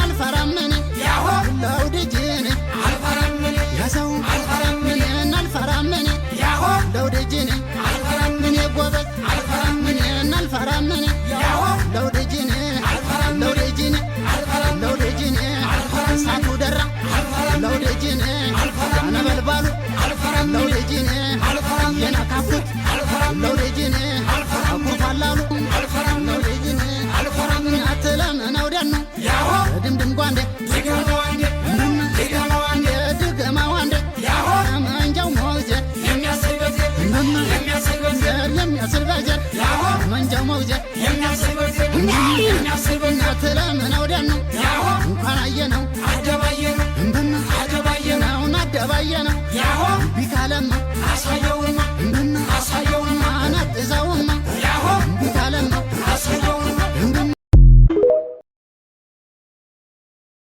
አልፈራምን ያሆ ለውድጅን አልፈራምን ያሰው አልፈራምን አልፈራምን ያሆ ለውድጅን አልፈራምን የጎበዝ አልፈራምን አልፈራምን ያሆ ለውድጅን ለውድጅን ለውድጅን ሳቱ ደራ ለውድጅን ነበልባሉ ለውድጅን የነካኩት ለውድጅን አኩፋላሉ ለውድጅን አትለምን አውደኑ ድምድም ጓንዴ ድገማ ዋንዴ መንጃው መውዘድ የሚያስል በጀር መንጃው መውዘድ አትለምን አውደኑ እንኳን አየነው አደባየነው አደባየነው ቢካለማ አሳየው